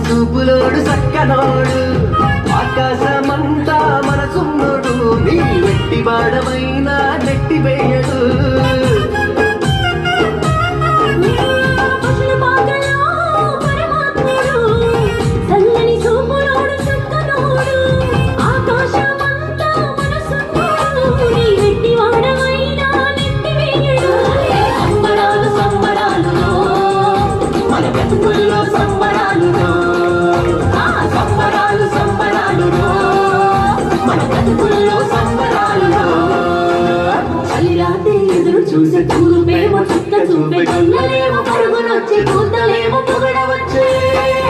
చూపులోడు సక్కనోడు ఆకాశమంతా మనసున్నోడు నీ వెట్టి వాడమైనా నెట్టి వేయడు ఎదురు చూసే